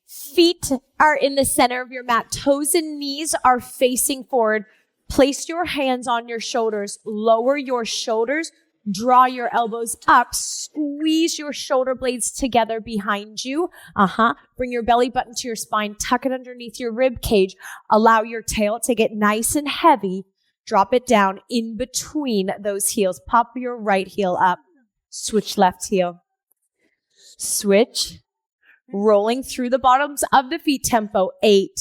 Feet are in the center of your mat. Toes and knees are facing forward. Place your hands on your shoulders. Lower your shoulders. Draw your elbows up. Squeeze your shoulder blades together behind you. Bring your belly button to your spine. Tuck it underneath your rib cage. Allow your tail to get nice and heavy. Drop it down in between those heels. Pop your right heel up. Switch left heel. Switch. Rolling through the bottoms of the feet. Tempo. 8,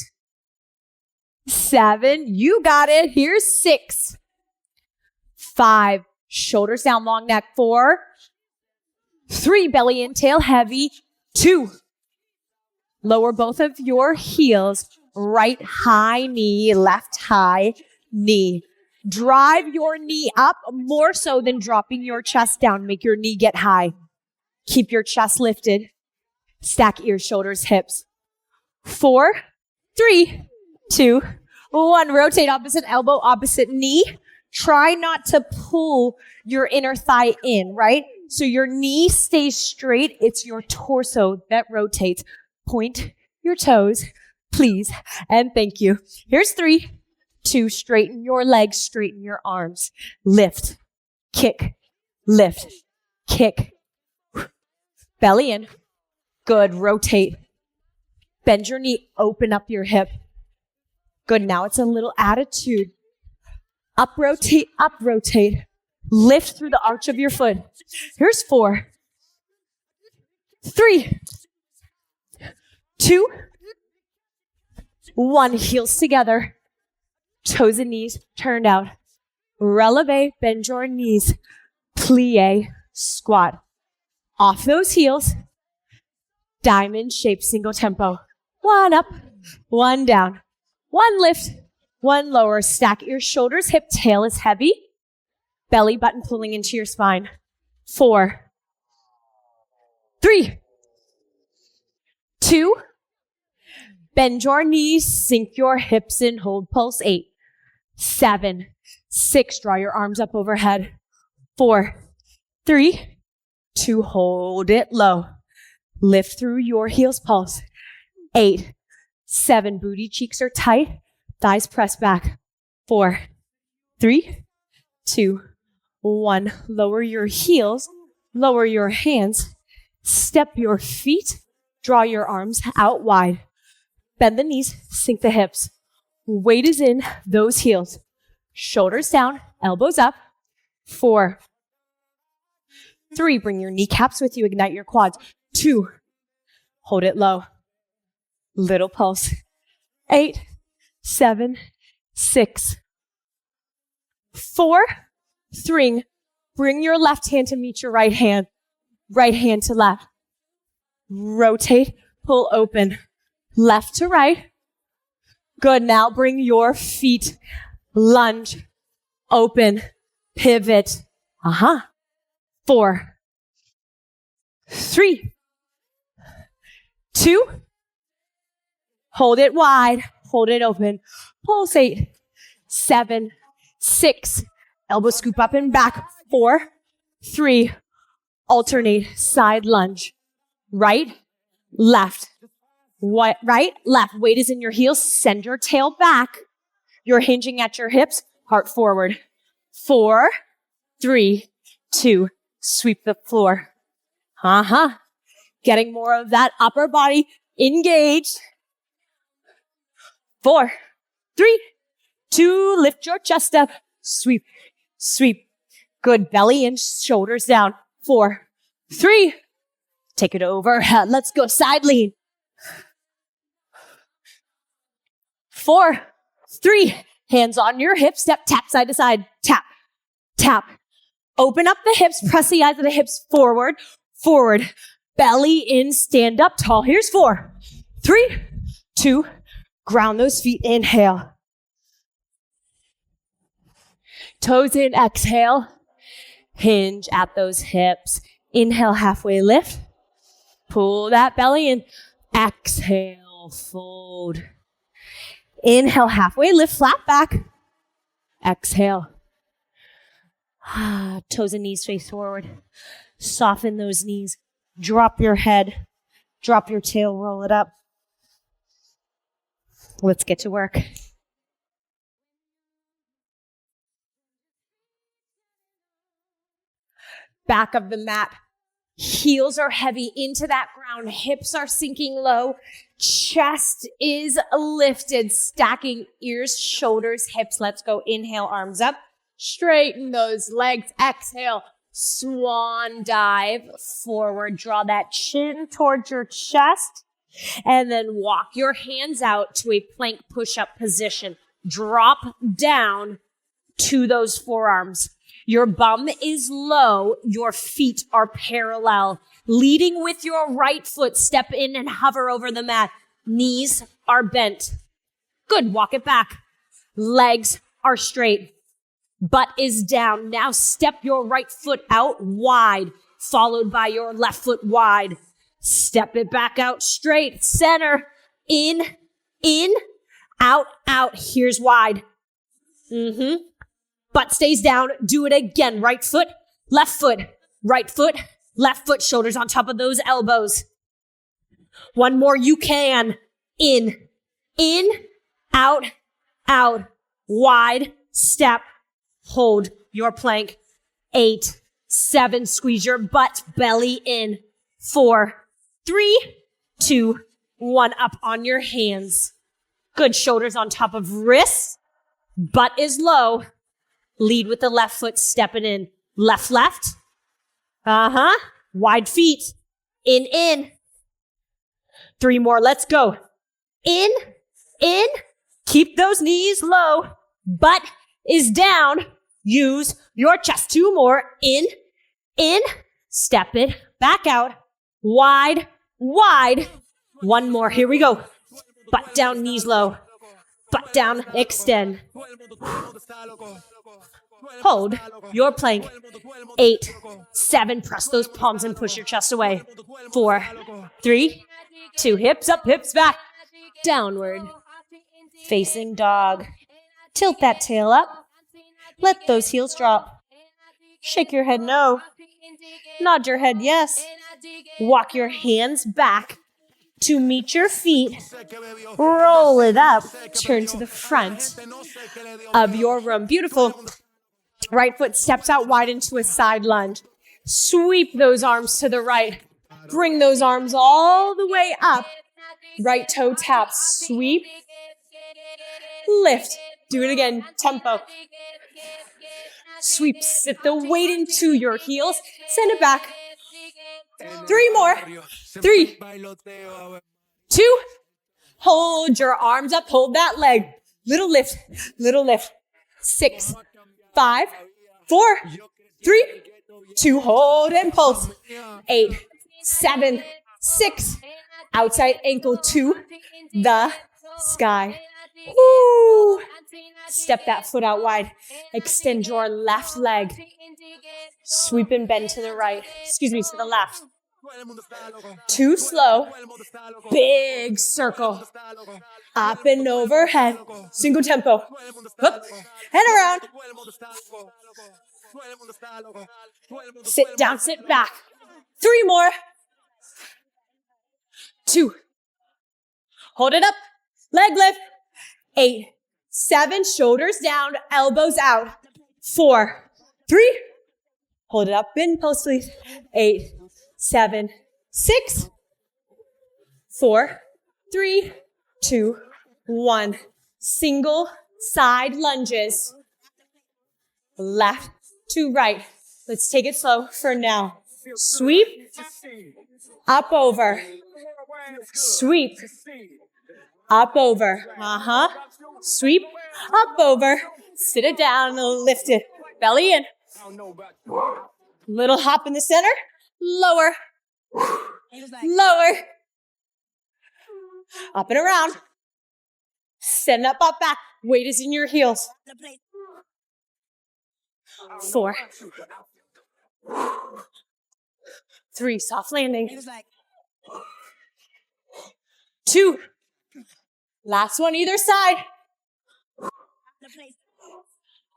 7. You got it. Here's 6, 5. Shoulders down, long neck. 4, 3. Belly in, tail heavy. 2. Lower both of your heels. Right high knee, left high knee. Drive your knee up more so than dropping your chest down. Make your knee get high. Keep your chest lifted. Stack ears, shoulders, hips. 4, 3, 2, 1. Rotate opposite elbow, opposite knee. Try not to pull your inner thigh in, right? So your knee stays straight. It's your torso that rotates. Point your toes, please, and thank you. Here's 3, 2. Straighten your legs, straighten your arms. Lift, kick, lift, kick. Belly in. Good. Rotate. Bend your knee. Open up your hip. Good. Now it's a little attitude. Up, rotate, up, rotate. Lift through the arch of your foot. Here's 4, 3, 2, 1. Heels together. Toes and knees turned out. Releve, bend your knees. Plie, squat. Off those heels. Diamond shape, single tempo. 1 up, 1 down. 1 lift, 1 lower. Stack your shoulders, hip, tail is heavy. Belly button pulling into your spine. 4, 3, 2. Bend your knees, sink your hips in, hold pulse. 8, 7, 6. Draw your arms up overhead. 4, 3, 2. Hold it low. Lift through your heels, pulse. 8, 7. Booty cheeks are tight. Thighs press back. 4, 3, 2, 1. Lower your heels. Lower your hands. Step your feet. Draw your arms out wide. Bend the knees. Sink the hips. Weight is in those heels. Shoulders down. Elbows up. 4, 3. Bring your kneecaps with you. Ignite your quads. 2. Hold it low. Little pulse. 8, 7, 6, 4, 3. Bring your left hand to meet your right hand. Right hand to left. Rotate, pull open. Left to right. Good. Now bring your feet. Lunge, open, pivot. 4, 3, 2. Hold it wide. Hold it open. Pulse. 8, 7, 6. Elbow scoop up and back. 4, 3. Alternate. Side lunge. Right, left. Right, left. Weight is in your heels. Send your tail back. You're hinging at your hips. Heart forward. 4, 3, 2. Sweep the floor. Getting more of that upper body engaged. 4, 3, 2. Lift your chest up. Sweep, sweep. Good. Belly in, shoulders down. 4, 3. Take it overhead. Let's go. Side lean. 4, 3. Hands on your hips. Step, tap, side to side. Tap, tap. Open up the hips. Press the eyes of the hips forward, forward. Belly in, stand up tall. Here's 4, 3, 2. Ground those feet. Inhale. Toes in. Exhale. Hinge at those hips. Inhale, halfway lift. Pull that belly in. Exhale, fold. Inhale, halfway lift, flat back. Exhale. Toes and knees face forward. Soften those knees. Drop your head. Drop your tail, roll it up. Let's get to work. Back of the mat. Heels are heavy into that ground. Hips are sinking low. Chest is lifted. Stacking ears, shoulders, hips. Let's go. Inhale, arms up. Straighten those legs. Exhale. Swan dive forward. Draw that chin towards your chest. And then walk your hands out to a plank push-up position. Drop down to those forearms. Your bum is low. Your feet are parallel. Leading with your right foot, step in and hover over the mat. Knees are bent. Good. Walk it back. Legs are straight. Butt is down. Now step your right foot out wide, followed by your left foot wide. Step it back out straight. Center. In, out, out. Here's wide. Butt stays down. Do it again. Right foot, left foot, right foot, left foot. Shoulders on top of those elbows. One more. You can. In, out, out. Wide step. Hold your plank. 8, 7. Squeeze your butt. Belly in. 4, 3, 2, 1. Up on your hands. Good. Shoulders on top of wrists. Butt is low. Lead with the left foot, stepping in. Left, left. Wide feet. In. 3 more. Let's go. In. Keep those knees low. Butt is down. Use your chest. 2 more. In. Step it back out. Wide. 1 more. Here we go. Butt down, knees low. Butt down, extend. Hold your plank. 8, 7. Press those palms and push your chest away. 4, 3, 2. Hips up, hips back. Downward. Facing dog. Tilt that tail up. Let those heels drop. Shake your head no. Nod your head yes. Walk your hands back to meet your feet. Roll it up. Turn to the front of your room. Beautiful. Right foot steps out wide into a side lunge. Sweep those arms to the right. Bring those arms all the way up. Right toe taps. Sweep. Lift. Do it again. Tempo. Sweep. Sit the weight into your heels. Send it back. 3 more. 3, 2. Hold your arms up. Hold that leg. Little lift. 6, 5, 4, 3, 2. Hold and pulse. 8, 7, 6. Outside ankle to the sky. Woo. Step that foot out wide. Extend your left leg. Sweep and bend to the right. To the left. 2 slow. Big circle. Up and overhead. Single tempo. Up and around. Sit down, sit back. 3 more. 2. Hold it up. Leg lift. 8, 7. Shoulders down. Elbows out. 4, 3. Hold it up. In pulse, please. 8, 7, 6, 4, 3, 2, 1. Single side lunges. Left to right. Let's take it slow for now. Sweep. Up over. Sweep. Up over. Sweep. Up over. Sit it down. Lift it. Belly in. Little hop in the center. Lower. Lower. Up and around. Send up, up, back. Weight is in your heels. 4, 3, soft landing. 2. Last one either side.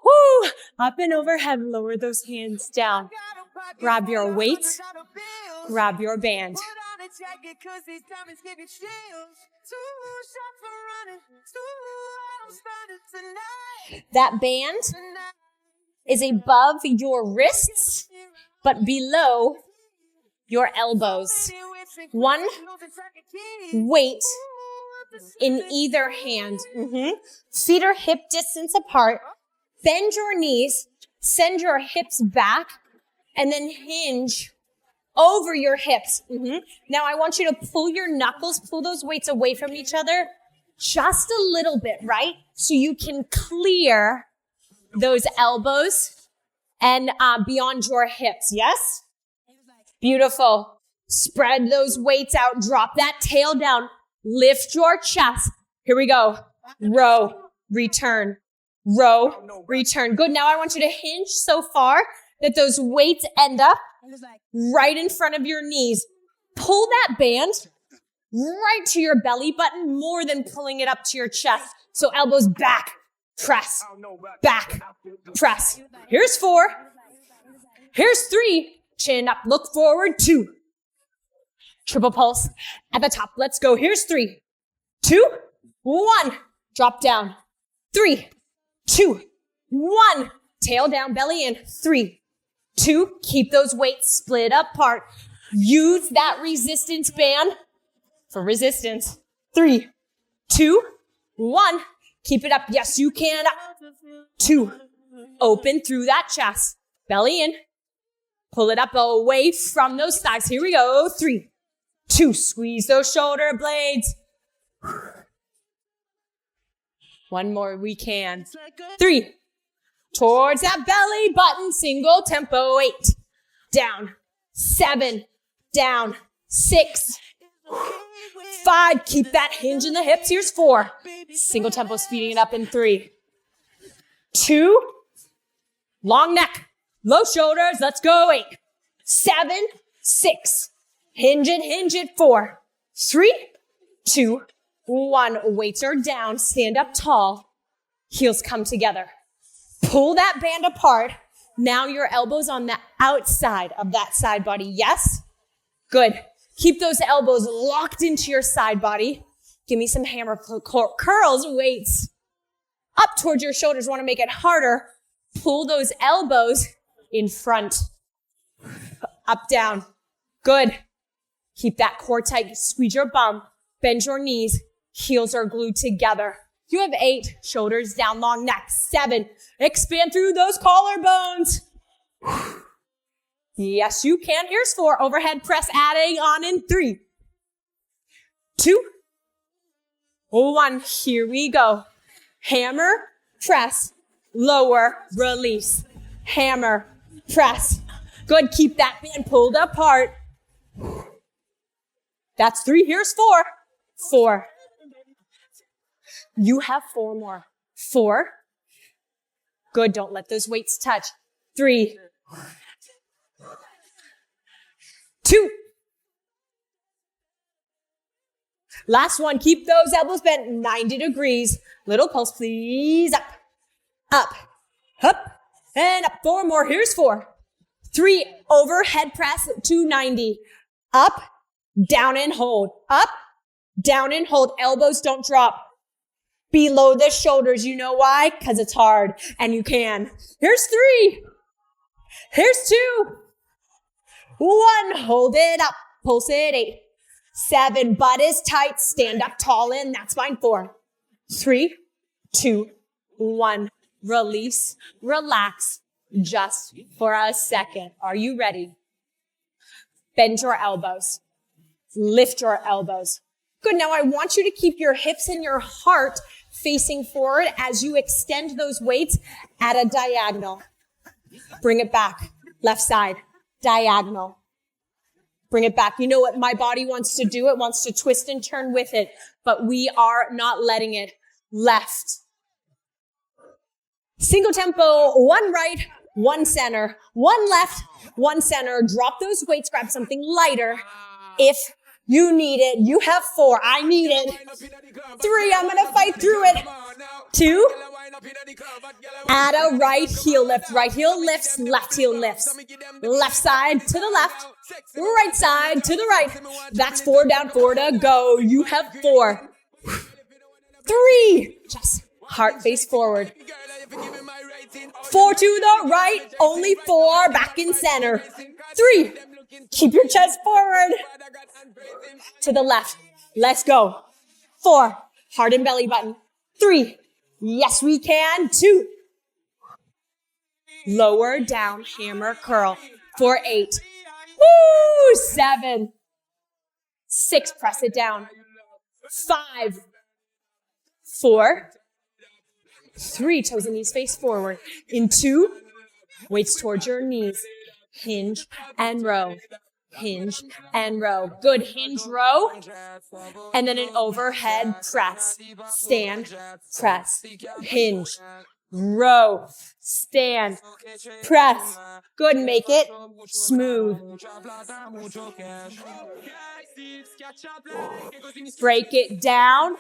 Woo! Up and overhead. Lower those hands down. Grab your weight. Grab your band. That band is above your wrists, but below your elbows. One weight in either hand. Feet are hip distance apart. Bend your knees, send your hips back, and then hinge over your hips. Now I want you to pull your knuckles, pull those weights away from each other just a little bit, right? So you can clear those elbows and beyond your hips. Yes? Beautiful. Spread those weights out. Drop that tail down. Lift your chest. Here we go. Row, return, row, return. Good. Now I want you to hinge so far that those weights end up right in front of your knees. Pull that band right to your belly button more than pulling it up to your chest. So elbows back, press, back, press. Here's 4. Here's 3. Chin up, look forward, 2. Triple pulse at the top. Let's go. Here's 3, 2, 1. Drop down. 3, 2, 1. Tail down, belly in. 3, 2. Keep those weights split apart. Use that resistance band for resistance. 3, 2, 1. Keep it up. Yes, you can. 2. Open through that chest. Belly in. Pull it up away from those thighs. Here we go. 3, 2. Squeeze those shoulder blades. 1 more. We can. 3. Towards that belly button. Single tempo. 8. Down. 7. Down. 6. 5. Keep that hinge in the hips. Here's 4. Single tempo, speeding it up in 3, 2. Long neck. Low shoulders. Let's go. 8, 7, 6. Hinge it. 4, 3, 2, 1. Weights are down. Stand up tall. Heels come together. Pull that band apart. Now your elbows on the outside of that side body. Yes? Good. Keep those elbows locked into your side body. Give me some hammer curls, weights up towards your shoulders. Want to make it harder. Pull those elbows in front. Up, down. Good. Keep that core tight. Squeeze your bum. Bend your knees. Heels are glued together. You have 8. Shoulders down, long neck. 7. Expand through those collarbones. Yes, you can. Here's 4. Overhead press, adding on in 3, 2, 1. Here we go. Hammer, press, lower, release. Hammer, press. Good. Keep that band pulled apart. That's 3. Here's 4. 4. You have 4 more. 4. Good. Don't let those weights touch. 3, 2. Last one. Keep those elbows bent 90 degrees. Little pulse, please. Up, up, up, and up. 4 more. Here's 4. 3. Overhead press, 290. Up, down and hold. Up, down and hold. Elbows don't drop below the shoulders. You know why? Because it's hard and you can. Here's 3. Here's 2. 1. Hold it up. Pulse it. 8, 7. Butt is tight. Stand up tall in. That's fine. 4, 3, 2, 1. Release. Relax. Just for a second. Are you ready? Bend your elbows. Lift your elbows. Good. Now I want you to keep your hips and your heart facing forward as you extend those weights at a diagonal. Bring it back. Left side. Diagonal. Bring it back. You know what my body wants to do? It wants to twist and turn with it, but we are not letting it. Left. Single tempo, 1 right, 1 center, 1 left, 1 center. Drop those weights, grab something lighter if You need it. You have 4. I need it. 3. I'm going to fight through it. 2. Add a right heel lift. Right heel lifts, left heel lifts. Left side to the left. Right side to the right. That's 4 down, 4 to go. You have 4. 3. Just heart face forward. 4 to the right. Only 4. Back in center. 3. Keep your chest forward. To the left. Let's go. 4. Heart and belly button. 3. Yes, we can. 2. Lower down, hammer curl. For 8. Woo! 7. 6. Press it down. 5. 4. 3. Toes and knees face forward. In 2. Weights towards your knees. Hinge and row. Hinge and row. Good. Hinge, row. And then an overhead press. Stand, press, hinge, row, stand, press. Good. Make it smooth. Break it down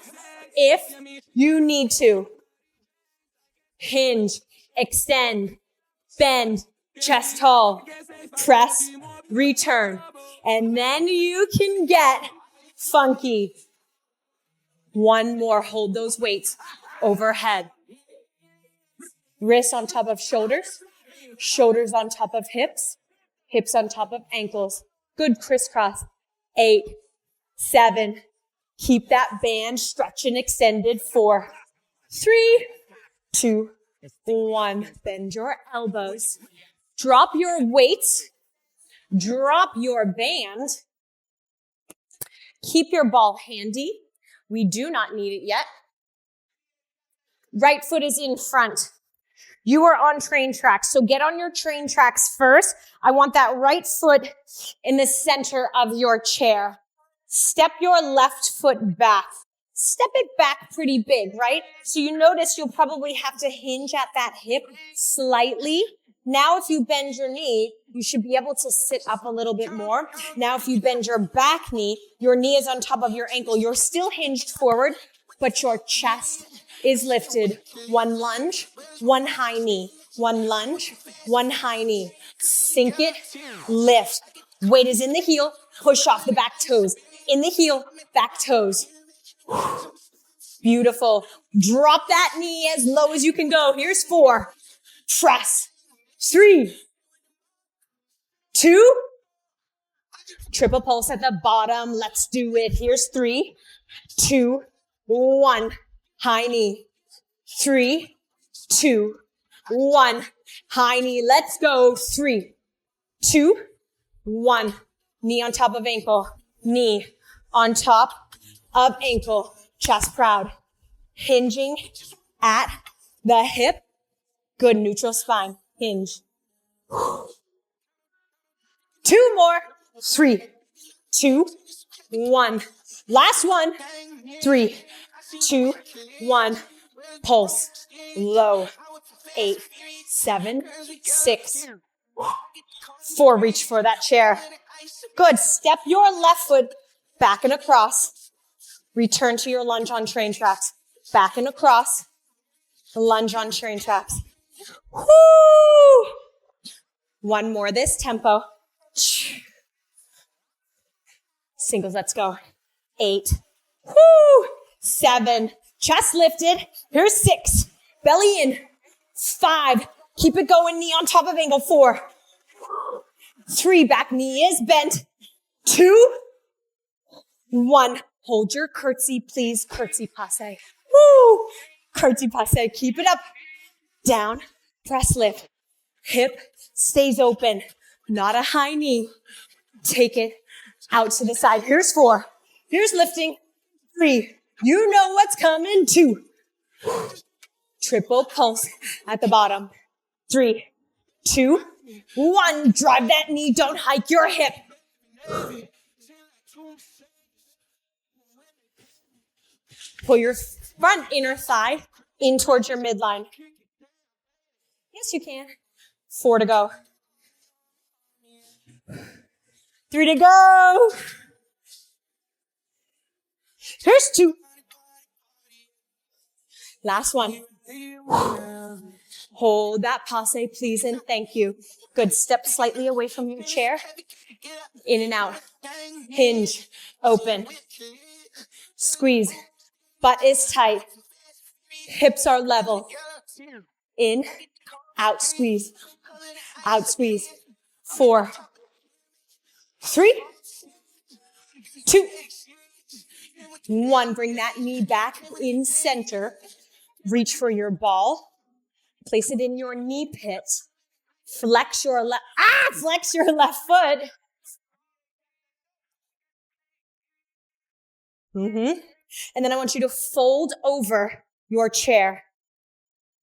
if you need to. Hinge, extend, bend, chest tall, press, return. And then you can get funky. 1 more. Hold those weights overhead. Wrists on top of shoulders. Shoulders on top of hips. Hips on top of ankles. Good. Crisscross. 8, 7. Keep that band stretched and extended. 4, 3, 2, 1. Bend your elbows. Drop your weights. Drop your band. Keep your ball handy. We do not need it yet. Right foot is in front. You are on train tracks, so get on your train tracks first. I want that right foot in the center of your chair. Step your left foot back. Step it back pretty big, right? So you notice you'll probably have to hinge at that hip slightly. Now, if you bend your knee, you should be able to sit up a little bit more. Now, if you bend your back knee, your knee is on top of your ankle. You're still hinged forward, but your chest is lifted. 1 lunge, 1 high knee. 1 lunge, 1 high knee. Sink it, lift. Weight is in the heel. Push off the back toes. In the heel, back toes. Beautiful. Drop that knee as low as you can go. Here's 4. Press. 3, 2. Triple pulse at the bottom. Let's do it. Here's 3, 2, 1. High knee. 3, 2, 1. High knee. Let's go. 3, 2, 1. Knee on top of ankle. Knee on top of ankle. Chest proud. Hinging at the hip. Good. Neutral spine. Hinge. 2 more. 3, 2, 1. Last one. 3, 2, 1. Pulse. Low. 8, 7, 6, 4. Reach for that chair. Good. Step your left foot back and across. Return to your lunge on train tracks. Back and across. Lunge on train tracks. Woo! 1 more this tempo. Singles, let's go. 8. Woo! 7. Chest lifted. Here's 6. Belly in. 5. Keep it going. Knee on top of ankle. 4. 3. Back knee is bent. 2. 1. Hold your curtsy, please. Curtsy passe. Woo! Curtsy passe. Keep it up. Down. Press lift. Hip stays open. Not a high knee. Take it out to the side. Here's 4. Here's lifting. 3. You know what's coming. 2. Triple pulse at the bottom. 3, 2, 1. Drive that knee. Don't hike your hip. Pull your front inner thigh in towards your midline. Yes, you can. 4 to go. 3 to go. Here's 2. Last one. Hold that passe, please, and thank you. Good. Step slightly away from your chair. In and out. Hinge. Open. Squeeze. Butt is tight. Hips are level. In. Out. Squeeze. Out. Squeeze. 4. 3. 2. 1. Bring that knee back in center. Reach for your ball. Place it in your knee pit. Flex your left foot. And then I want you to fold over your chair.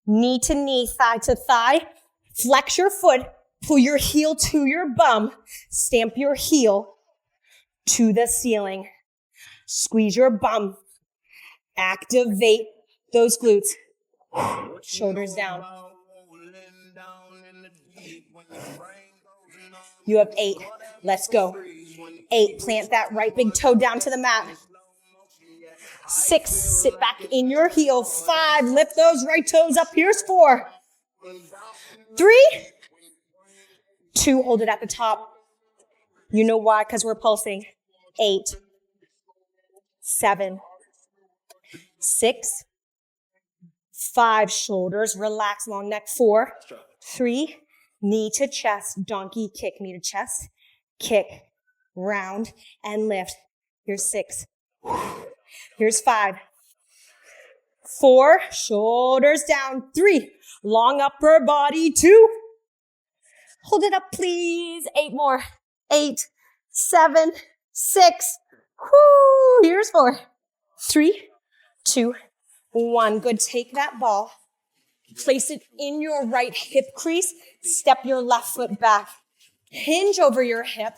Knee to knee, thigh to thigh. Flex your foot. Pull your heel to your bum. Stamp your heel to the ceiling. Squeeze your bum. Activate those glutes. Shoulders down. You have 8. Let's go. 8. Plant that right big toe down to the mat. 6. Sit back in your heel. 5. Lift those right toes up. Here's 4. 3. 2. Hold it at the top. You know why? Because we're pulsing. 8. 7. 6. 5. Shoulders. Relax. Long neck. 4. 3. Knee to chest. Donkey kick. Knee to chest. Kick. Round. And lift. Here's 6. Here's 5. 4. Shoulders down. 3. Long upper body. 2. Hold it up, please. 8 more. 8. 7. 6. Whoo. Here's 4. 3. 2. 1. Good. Take that ball. Place it in your right hip crease. Step your left foot back. Hinge over your hip.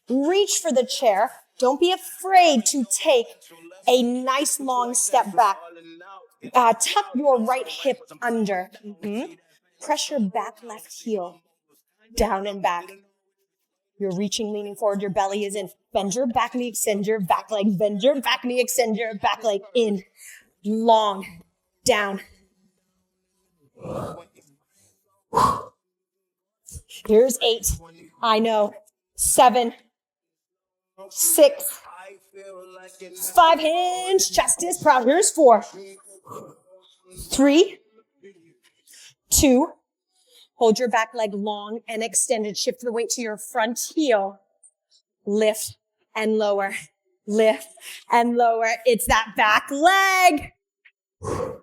Reach for the chair. Don't be afraid to take a nice long step back. Tuck your right hip under. Press your back left heel down and back. You're reaching, leaning forward. Your belly is in. Bend your back knee, extend your back leg. Bend your back knee, extend your back leg. In. Long. Down. Here's 8. I know. 7. 6. 5. Hinge. Chest is proud. Here's 4. 3. 2. Hold your back leg long and extended. Shift the weight to your front heel. Lift and lower. Lift and lower. It's that back leg. 4.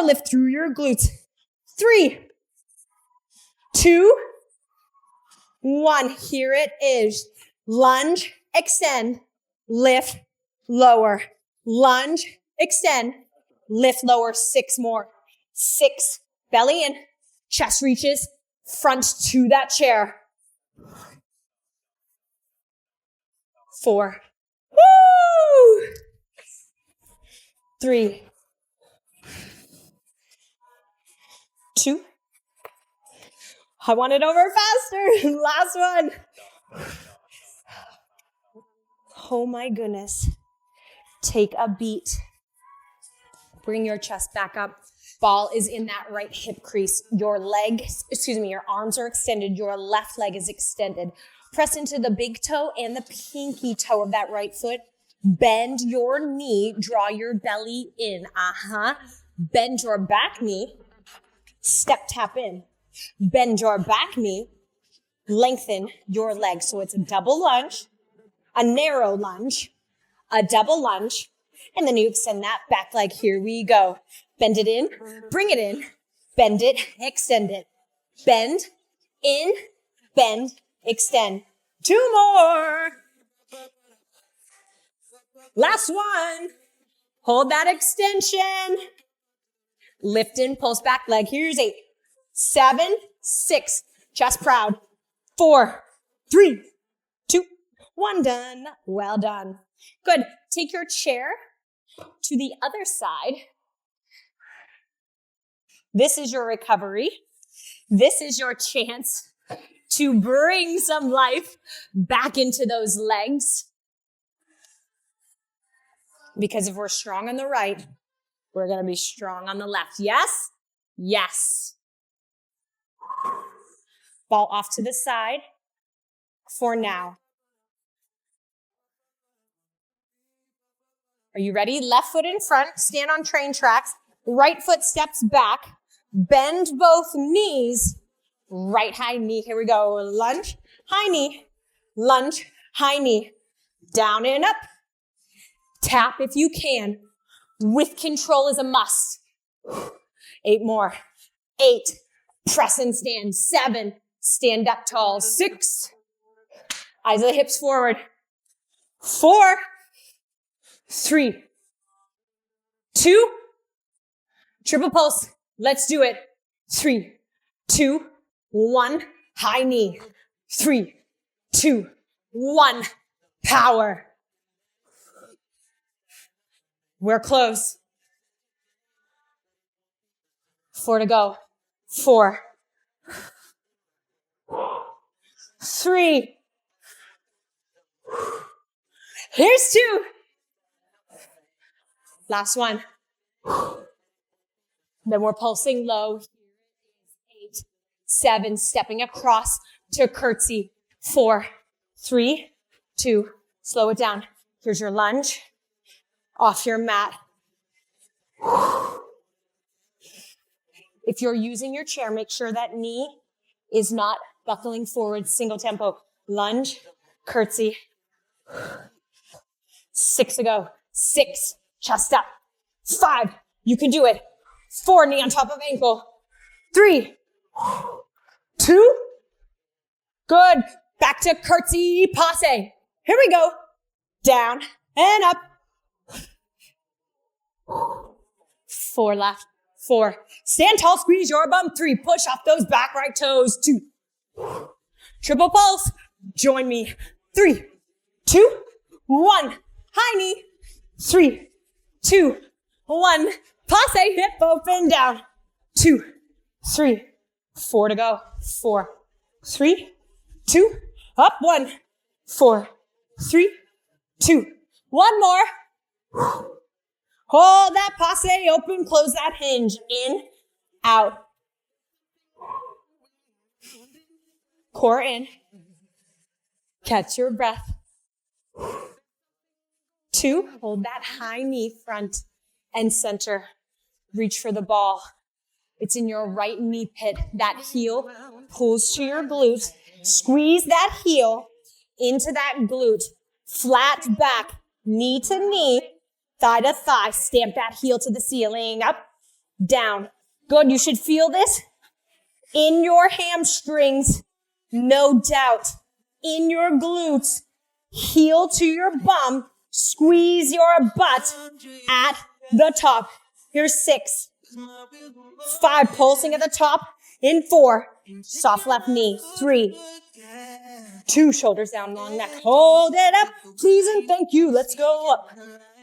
Lift through your glutes. 3. 2. 1. Here it is. Lunge, extend, lift, lower. Lunge, extend, lift, lower. 6 more. 6. Belly in. Chest reaches. Front to that chair. 4. Woo! 3. 2. I want it over faster. Last one. Oh my goodness. Take a beat. Bring your chest back up. Ball is in that right hip crease. Your arms are extended. Your left leg is extended. Press into the big toe and the pinky toe of that right foot. Bend your knee. Draw your belly in. Bend your back knee. Step tap in. Bend your back knee. Lengthen your leg. So it's a double lunge, a narrow lunge, a double lunge, and then you extend that back leg. Here we go. Bend it in, bring it in, bend it, extend it. Bend, in, bend, extend. 2 more. Last one. Hold that extension. Lift in, pulse back leg. Here's 8, 7, 6. Chest proud. 4, 3, 2, 1. Done. Well done. Good. Take your chair to the other side. This is your recovery. This is your chance to bring some life back into those legs. Because if we're strong on the right, we're going to be strong on the left. Yes? Yes. Ball off to the side for now. Are you ready? Left foot in front, stand on train tracks. Right foot steps back. Bend both knees. Right high knee. Here we go. Lunge, high knee. Lunge, high knee. Down and up. Tap if you can. With control is a must. 8 more. 8. Press and stand. 7. Stand up tall. 6. Eyes of the hips forward. 4. 3. 2. Triple pulse. Let's do it. 3, 2, 1. High knee. 3, 2, 1. Power. We're close. 4 to go. 4. 3. Here's 2. Last one. Then we're pulsing low. 8, 7, stepping across to curtsy. 4, 3, 2, slow it down. Here's your lunge. Off your mat. If you're using your chair, make sure that knee is not buckling forward. Single tempo. Lunge, curtsy. 6 to go. 6, chest up. 5, you can do it. 4, knee on top of ankle. 3, 2, good. Back to curtsy passe. Here we go. Down and up. 4 left. 4. Stand tall, squeeze your bum. 3, push off those back right toes. 2. Triple pulse. Join me. 3, 2, 1. High knee. 3, 2, 1. Passe, hip open, down. 2, 3, 4 to go. 4, 3, 2, up. 1, 4, 3, 2. 1 more. Hold that passe open, close that hinge. In, out. Core in. Catch your breath. 2, hold that high knee front and center. Reach for the ball. It's in your right knee pit. That heel pulls to your glute. Squeeze that heel into that glute. Flat back, knee to knee, thigh to thigh. Stamp that heel to the ceiling. Up, down. Good. You should feel this in your hamstrings. No doubt. In your glutes. Heel to your bum. Squeeze your butt at the top. Here's 6. 5, pulsing at the top. In 4, soft left knee. 3, 2, shoulders down, long neck. Hold it up. Please and thank you. Let's go up.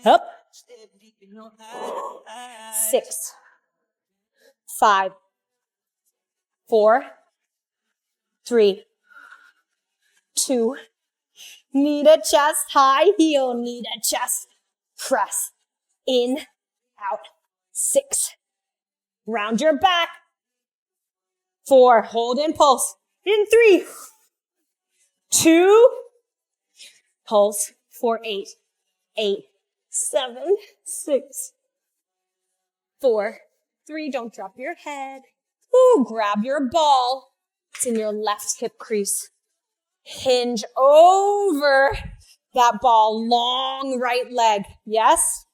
Up. 6, 5, 4, 3, 2, need a chest, high heel, need a chest, press, in, out. 6, round your back. 4, hold and pulse. In 3, 2, pulse for 8, 8, 7, 6, 4, 3, don't drop your head. Ooh, grab your ball. It's in your left hip crease. Hinge over that ball, long right leg. Yes?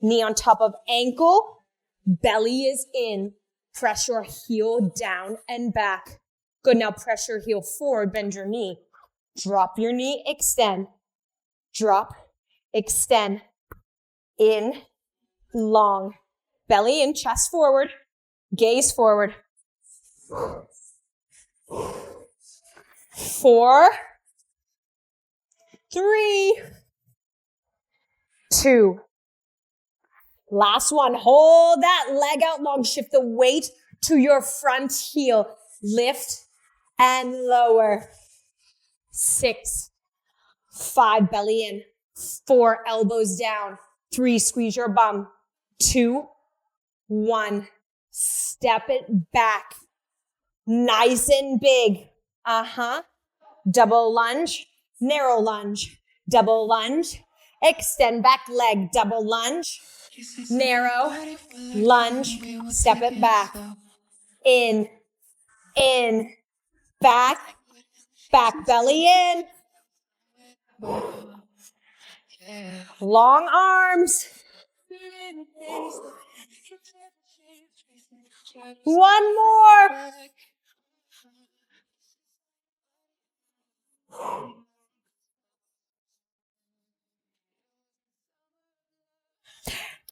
Knee on top of ankle. Belly is in. Press your heel down and back. Good, now press your heel forward, bend your knee. Drop your knee, extend. Drop, extend. In, long. Belly in, chest forward. Gaze forward. 4, 3, 2. Last one. Hold that leg out long. Shift the weight to your front heel. Lift and lower. 6, 5, belly in. 4, elbows down. 3, squeeze your bum. 2, 1, step it back. Nice and big. Double lunge, narrow lunge, double lunge, extend back leg, double lunge, narrow, lunge, step it back. In, back, belly in. Long arms. One more.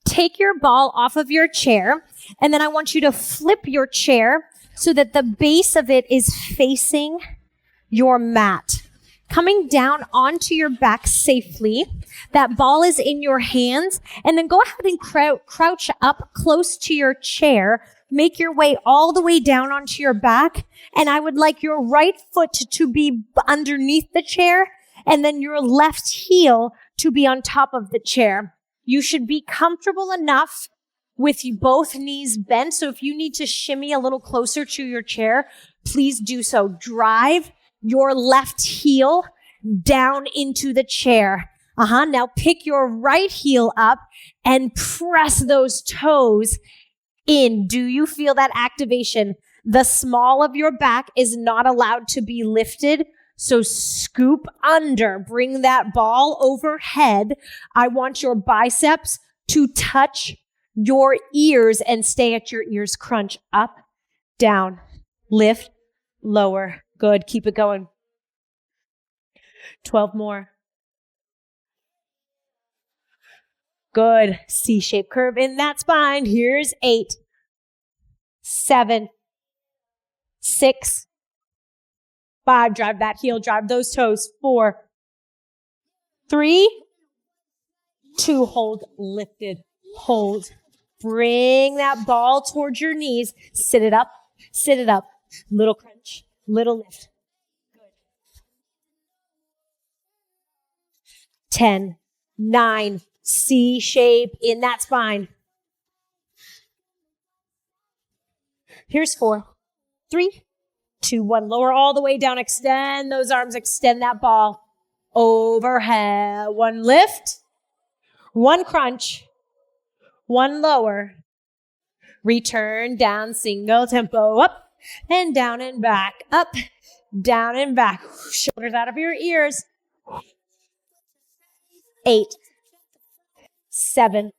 Take your ball off of your chair, and then I want you to flip your chair so that the base of it is facing your mat. Coming down onto your back safely. That ball is in your hands, and then go ahead and crouch up close to your chair. Make your way all the way down onto your back, and I would like your right foot to be underneath the chair, and then your left heel to be on top of the chair. You should be comfortable enough with both knees bent, so if you need to shimmy a little closer to your chair, please do so. Drive your left heel down into the chair. Now pick your right heel up and press those toes in. Do you feel that activation? The small of your back is not allowed to be lifted, so scoop under. Bring that ball overhead. I want your biceps to touch your ears and stay at your ears. Crunch up, down, lift, lower. Good. Keep it going. 12 more. Good. C-shaped curve in that spine. Here's 8, 7, 6, 5. Drive that heel. Drive those toes. 4, 3, 2. Hold. Lifted. Hold. Bring that ball towards your knees. Sit it up. Sit it up. Little crunch. Little lift. Good. 10, 9. C shape in that spine. Here's 4, 3, 2, 1. Lower all the way down. Extend those arms. Extend that ball. Overhead. 1 lift. 1 crunch. 1 lower. Return down. Single tempo. Up and down and back. Up, down and back. Shoulders out of your ears. 8, 7,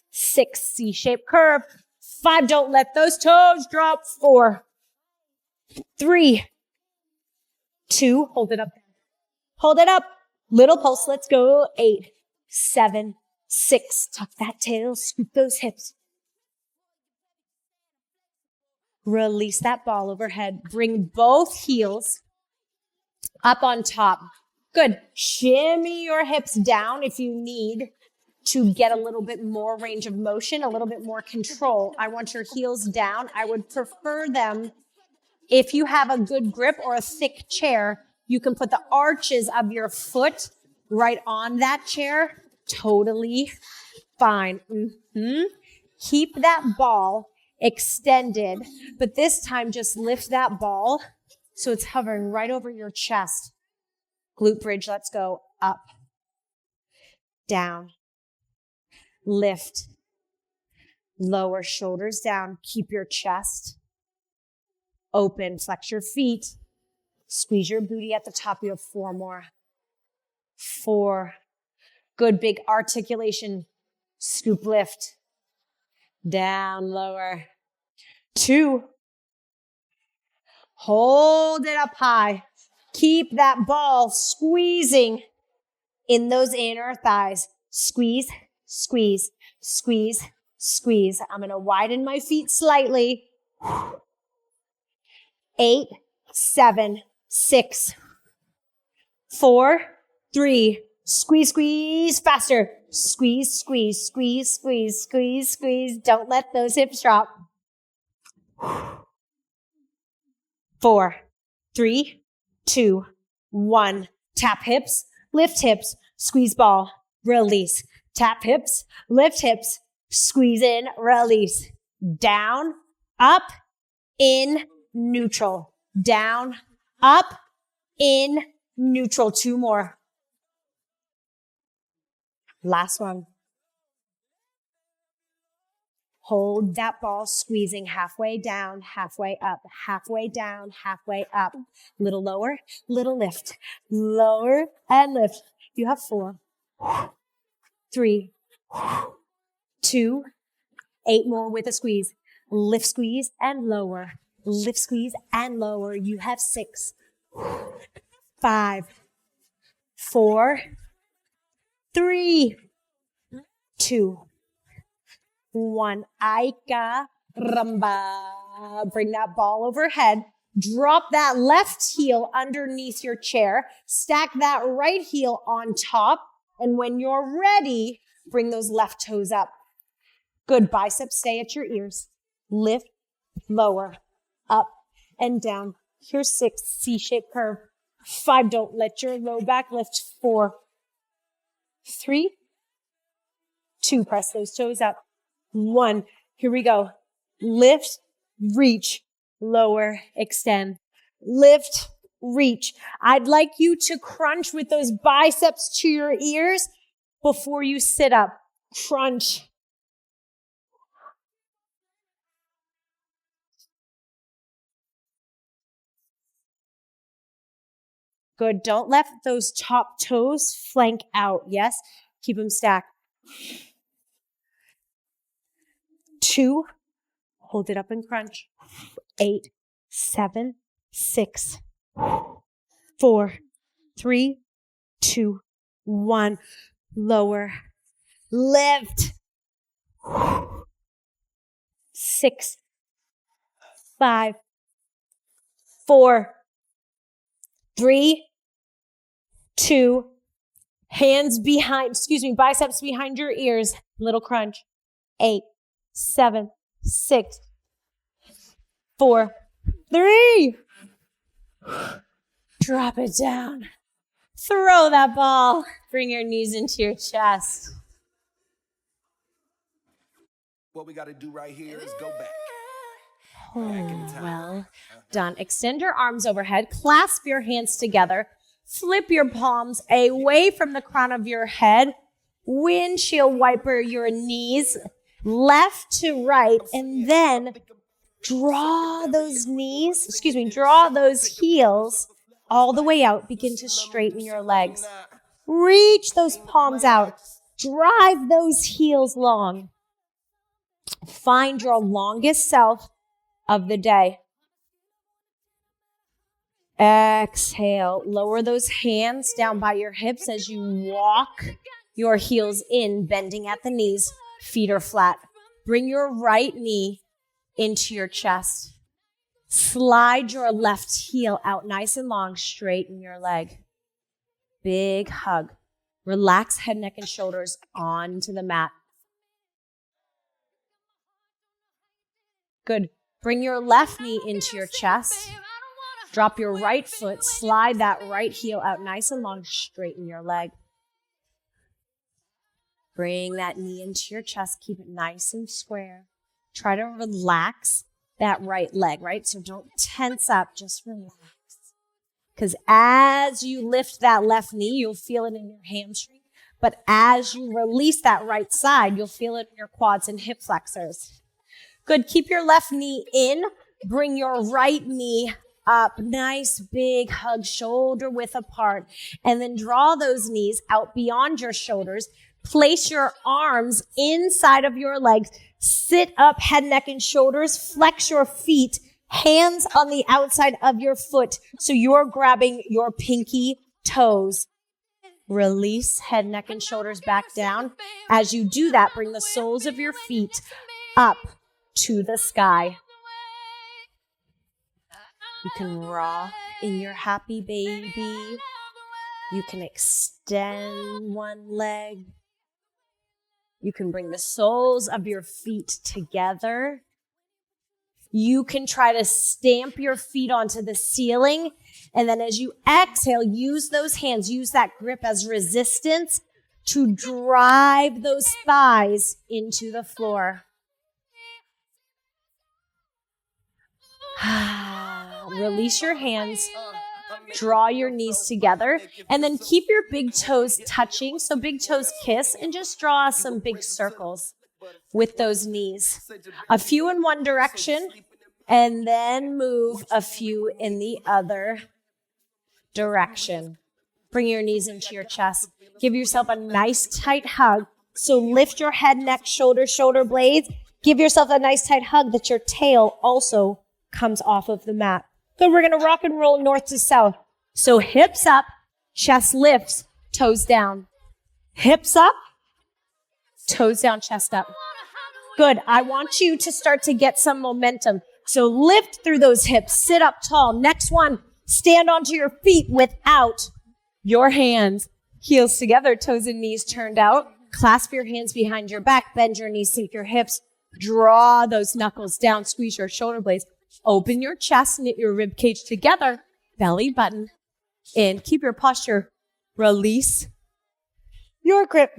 6, C-shaped curve. 5, don't let those toes drop. 4, 3, 2, hold it up. Hold it up. Little pulse, let's go. 8, 7, 6, tuck that tail, scoop those hips. Release that ball overhead. Bring both heels up on top. Good. Shimmy your hips down if you need to get a little bit more range of motion, a little bit more control. I want your heels down. I would prefer them, if you have a good grip or a thick chair, you can put the arches of your foot right on that chair. Totally fine. Keep that ball extended, but this time just lift that ball so it's hovering right over your chest. Glute bridge, let's go. Up, down, lift, lower, shoulders down. Keep your chest open. Flex your feet. Squeeze your booty at the top. You have 4 more. 4. Good big articulation. Scoop lift. Down, lower. 2. Hold it up high. Keep that ball squeezing in those inner thighs. Squeeze, squeeze, squeeze, squeeze. I'm going to widen my feet slightly. 8, 7, 6, 4, 3. Squeeze, squeeze, faster. Squeeze, squeeze, squeeze, squeeze, squeeze, squeeze. Don't let those hips drop. 4, 3, 2, 1. Tap hips, lift hips, squeeze ball, release. Tap hips, lift hips, squeeze in, release. Down, up, in, neutral. Down, up, in, neutral. 2 more. Last one. Hold that ball, squeezing halfway down, halfway up, halfway down, halfway up. Little lower, little lift. Lower and lift. You have 4, 3, 2, 8 more with a squeeze. Lift, squeeze, and lower. Lift, squeeze, and lower. You have 6, 5, 4, 3, 2, 1. Aika Ramba. Bring that ball overhead. Drop that left heel underneath your chair. Stack that right heel on top. And when you're ready, bring those left toes up. Good. Biceps stay at your ears. Lift, lower, up, and down. Here's 6. C-shaped curve. 5. Don't let your low back lift. 4, 3, 2. Press those toes up. 1. Here we go. Lift, reach, lower, extend. Lift, reach. I'd like you to crunch with those biceps to your ears before you sit up. Crunch. Good. Don't let those top toes flank out. Yes. Keep them stacked. 2. Hold it up and crunch. 8, 7, 6, 4, 3, 2, 1. Lower. Lift. 6, 5, 4, 3, 2, hands behind, biceps behind your ears. Little crunch. 8, 7, 6, 4, 3. Drop it down. Throw that ball. Bring your knees into your chest. What we got to do right here is go back. Oh, well done. Extend your arms overhead. Clasp your hands together. Flip your palms away from the crown of your head. Windshield wiper your knees left to right, and then draw those heels all the way out. Begin to straighten your legs. Reach those palms out. Drive those heels long. Find your longest self of the day. Exhale. Lower those hands down by your hips as you walk your heels in, bending at the knees. Feet are flat. Bring your right knee into your chest. Slide your left heel out nice and long. Straighten your leg. Big hug. Relax head, neck, and shoulders onto the mat. Good. Bring your left knee into your chest. Drop your right foot. Slide that right heel out nice and long. Straighten your leg. Bring that knee into your chest. Keep it nice and square. Try to relax that right leg, right? So don't tense up. Just relax. Because as you lift that left knee, you'll feel it in your hamstring. But as you release that right side, you'll feel it in your quads and hip flexors. Good. Keep your left knee in. Bring your right knee up. Nice big hug, shoulder width apart. And then draw those knees out beyond your shoulders. Place your arms inside of your legs. Sit up, head, neck, and shoulders. Flex your feet. Hands on the outside of your foot. So you're grabbing your pinky toes. Release head, neck, and shoulders back down. As you do that, bring the soles of your feet up to the sky. You can rock in your happy baby. You can extend one leg. You can bring the soles of your feet together. You can try to stamp your feet onto the ceiling. And then as you exhale, use those hands, use that grip as resistance to drive those thighs into the floor. Release your hands. Draw your knees together. And then keep your big toes touching. So big toes kiss. And just draw some big circles with those knees. A few in one direction. And then move a few in the other direction. Bring your knees into your chest. Give yourself a nice tight hug. So lift your head, neck, shoulder blades. Give yourself a nice tight hug that your tail also comes off of the mat. Good, we're going to rock and roll north to south. So hips up, chest lifts, toes down. Hips up, toes down, chest up. Good, I want you to start to get some momentum. So lift through those hips, sit up tall. Next one, stand onto your feet without your hands. Heels together, toes and knees turned out. Clasp your hands behind your back, bend your knees, sink your hips. Draw those knuckles down, squeeze your shoulder blades. Open your chest, knit your rib cage together, belly button in. Keep your posture. Release your grip.